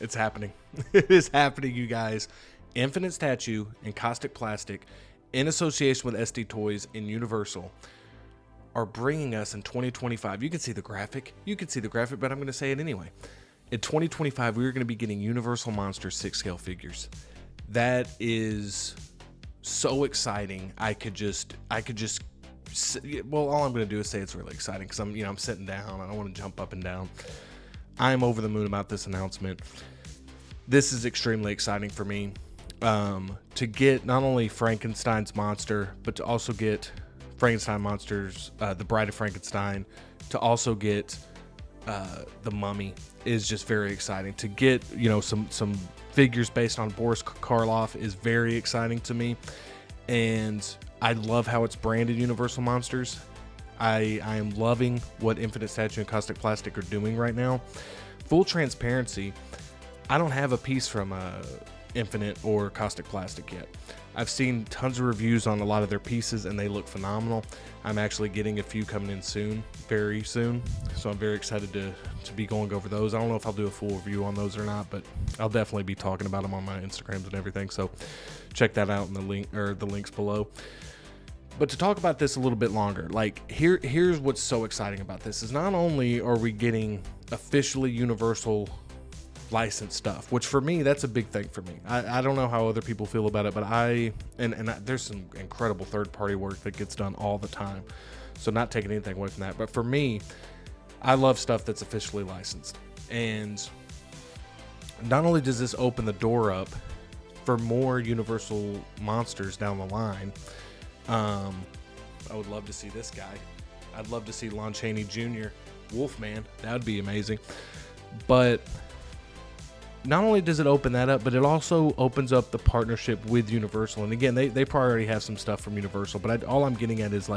It's happening. It is happening, you guys. Infinite Statue and Kaustic Plastik, in association with SD Toys and Universal, are bringing us in 2025. You can see the graphic. But I'm going to say it anyway. In 2025, we're going to be getting Universal Monsters 6-scale figures. That is so exciting. I could just. Well, all I'm going to do is say it's really exciting because I'm sitting down. I don't want to jump up and down. I'm over the moon about this announcement. This is extremely exciting for me. To get not only Frankenstein's monster, but to also get Frankenstein monsters, the Bride of Frankenstein, to also get the Mummy is just very exciting. To get some figures based on Boris Karloff is very exciting to me, and I love how it's branded Universal Monsters. I am loving what Infinite Statue and Kaustic Plastik are doing right now. Full transparency, I don't have a piece from Infinite or Kaustic Plastik yet. I've seen tons of reviews on a lot of their pieces and they look phenomenal. I'm actually getting a few coming in soon, very soon. So I'm very excited to be going over those. I don't know if I'll do a full review on those or not, but I'll definitely be talking about them on my Instagrams and everything. So check that out in the link or the links below. But to talk about this a little bit longer, here's what's so exciting about this is not only are we getting officially Universal licensed stuff, which for me, that's a big thing for me. I don't know how other people feel about it, but there's some incredible third-party work that gets done all the time. So not taking anything away from that. But for me, I love stuff that's officially licensed. And not only does this open the door up for more Universal monsters down the line, I would love to see this guy. I'd love to see Lon Chaney Jr., Wolfman. That would be amazing. But not only does it open that up, but it also opens up the partnership with Universal. And again, they probably already have some stuff from Universal, but all I'm getting at is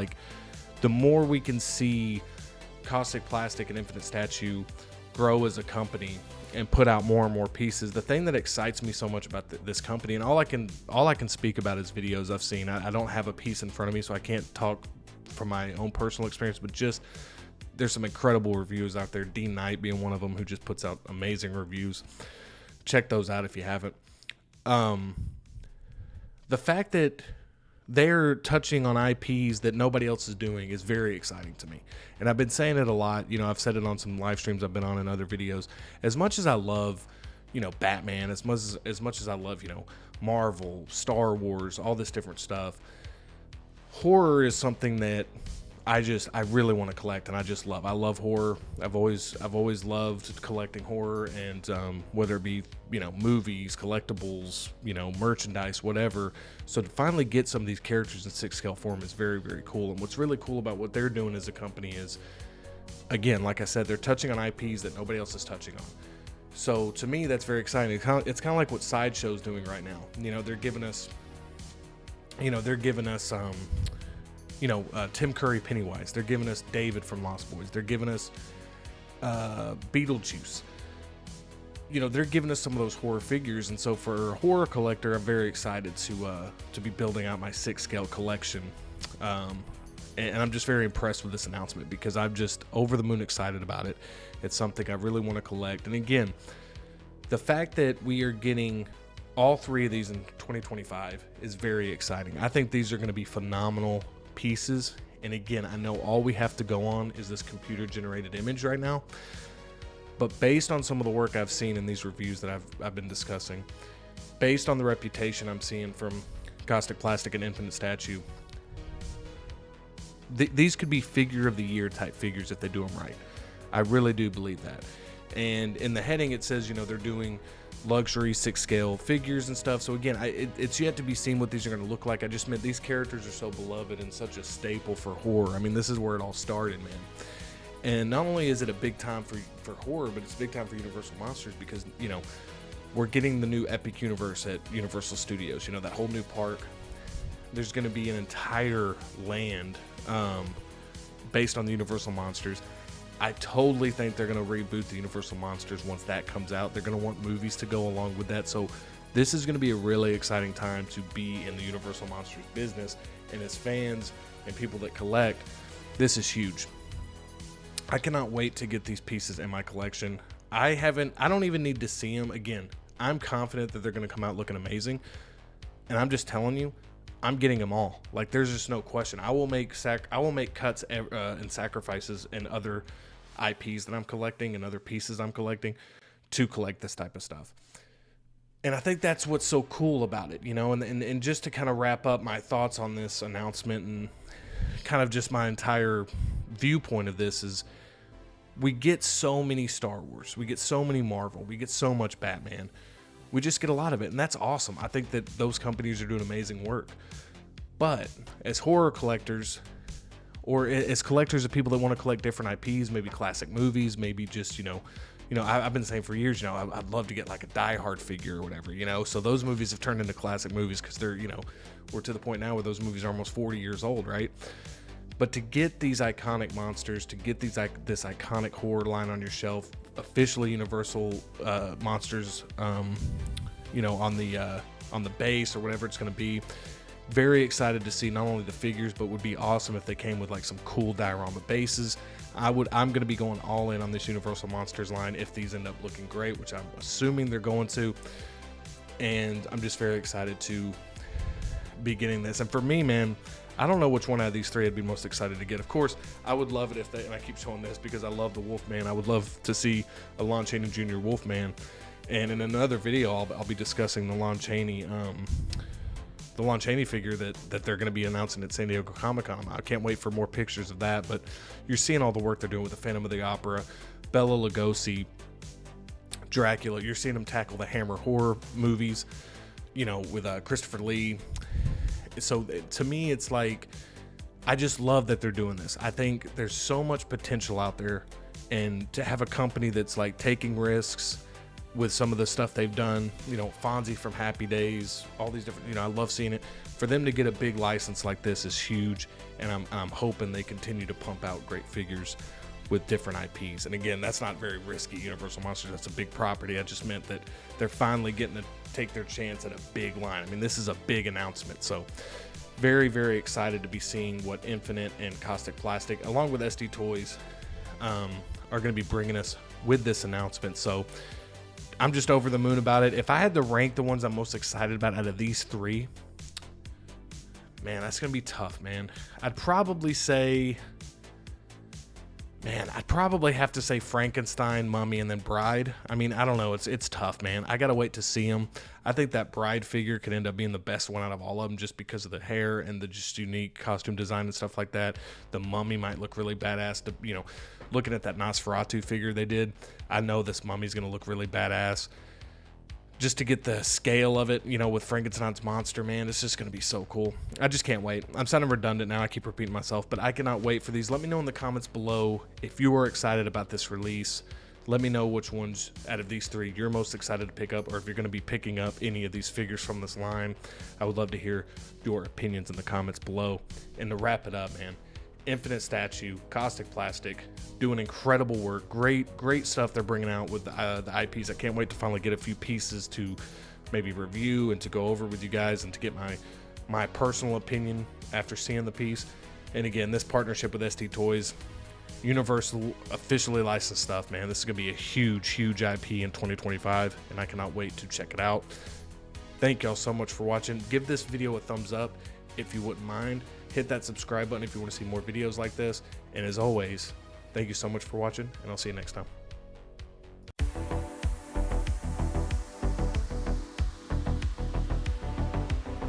the more we can see Kaustic Plastik and Infinite Statue grow as a company and put out more and more pieces. The thing that excites me so much about this company, and all I can speak about is videos I've seen. I don't have a piece in front of me, so I can't talk from my own personal experience, but just there's some incredible reviews out there. Dean Knight being one of them, who just puts out amazing reviews. Check those out if you haven't. The fact that they're touching on IPs that nobody else is doing is very exciting to me. And I've been saying it a lot. I've said it on some live streams I've been on in other videos. As much as I love, Batman, as much as I love, Marvel, Star Wars, all this different stuff, horror is something that I really want to collect, and I just love. I love horror. I've always loved collecting horror, and whether it be movies, collectibles, merchandise, whatever. So to finally get some of these characters in 6-scale form is very, very cool. And what's really cool about what they're doing as a company is, again, like I said, they're touching on IPs that nobody else is touching on. So to me, that's very exciting. It's kind of like what Sideshow's doing right now. They're giving us, Tim Curry Pennywise. They're giving us David from Lost Boys. They're giving us Beetlejuice. They're giving us some of those horror figures. And so for a horror collector, I'm very excited to be building out my 6-scale collection. And I'm just very impressed with this announcement because I'm just over the moon excited about it. It's something I really want to collect. And again, the fact that we are getting all 3 of these in 2025 is very exciting. I think these are going to be phenomenal pieces. And again, I know all we have to go on is this computer generated image right now, but based on some of the work I've seen in these reviews that I've been discussing, based on the reputation I'm seeing from Kaustic Plastik and Infinite Statue, these could be figure of the year type figures if they do them right. I really do believe that. And in the heading it says they're doing luxury 6-scale figures and stuff. So again, it's yet to be seen what these are going to look like. I just meant these characters are so beloved and such a staple for horror. I mean, this is where it all started, man. And not only is it a big time for horror, but it's a big time for Universal Monsters because, we're getting the new Epic Universe at Universal Studios. That whole new park. There's going to be an entire land based on the Universal Monsters. I totally think they're going to reboot the Universal Monsters once that comes out. They're going to want movies to go along with that. So this is going to be a really exciting time to be in the Universal Monsters business. And as fans and people that collect, this is huge. I cannot wait to get these pieces in my collection. I don't even need to see them again. I'm confident that they're going to come out looking amazing, and I'm just telling you, I'm getting them all. Like, there's just no question. I will make cuts and sacrifices in other IPs that I'm collecting and other pieces I'm collecting to collect this type of stuff. And I think that's what's so cool about it, you know. And just to kind of wrap up my thoughts on this announcement and kind of just my entire viewpoint of this is, we get so many Star Wars, we get so many Marvel, we get so much Batman. We just get a lot of it, and that's awesome. I think that those companies are doing amazing work. But as horror collectors, or as collectors of people that want to collect different IPs, maybe classic movies, maybe just, I've been saying for years, I'd love to get like a Die Hard figure or whatever, So those movies have turned into classic movies because they're, we're to the point now where those movies are almost 40 years old, right? But to get these iconic monsters, to get this iconic horror line on your shelf, officially Universal monsters, on the base or whatever it's going to be. Very excited to see not only the figures, but would be awesome if they came with like some cool diorama bases. I'm going to be going all in on this Universal Monsters line if these end up looking great, which I'm assuming they're going to. And I'm just very excited to be getting this. And for me, man, I don't know which one out of these three I'd be most excited to get. Of course, I would love it if they, and I keep showing this because I love the Wolfman. I would love to see a Lon Chaney Jr. Wolfman. And in another video, I'll be discussing the Lon Chaney figure that they're going to be announcing at San Diego Comic-Con. I can't wait for more pictures of that, but you're seeing all the work they're doing with the Phantom of the Opera, Bela Lugosi, Dracula. You're seeing them tackle the Hammer horror movies, with Christopher Lee. So to me, it's like, I just love that they're doing this. I think there's so much potential out there, and to have a company that's like taking risks with some of the stuff they've done, Fonzie from Happy Days, all these different, I love seeing it. For them to get a big license like this is huge, and I'm hoping they continue to pump out great figures with different IPs. And again, that's not very risky. Universal Monsters, that's a big property. I just meant that they're finally getting to take their chance at a big line. I mean, this is a big announcement, so very, very excited to be seeing what Infinite and Kaustic Plastik, along with SD Toys, are going to be bringing us with this announcement. So I'm just over the moon about it. If I had to rank the ones I'm most excited about out of these three, man, that's going to be tough, man. I'd probably have to say Frankenstein, Mummy, and then Bride. I mean, I don't know. It's tough, man. I got to wait to see them. I think that Bride figure could end up being the best one out of all of them just because of the hair and the just unique costume design and stuff like that. The Mummy might look really badass. Looking at that Nosferatu figure they did, I know this Mummy's going to look really badass. Just to get the scale of it, with Frankenstein's monster, man, it's just going to be so cool. I just can't wait. I'm sounding redundant now. I keep repeating myself, but I cannot wait for these. Let me know in the comments below if you are excited about this release. Let me know which ones out of these three you're most excited to pick up, or if you're going to be picking up any of these figures from this line. I would love to hear your opinions in the comments below. And to wrap it up, man, Infinite Statue, Kaustic Plastik, doing incredible work. Great stuff they're bringing out with the IPs. I can't wait to finally get a few pieces to maybe review and to go over with you guys and to get my personal opinion after seeing the piece. And again, this partnership with SD Toys, Universal officially licensed stuff, man. This is going to be a huge IP in 2025, and I cannot wait to check it out. Thank y'all so much for watching. Give this video a thumbs up if you wouldn't mind. Hit that subscribe button if you want to see more videos like this. And as always, thank you so much for watching, and I'll see you next time.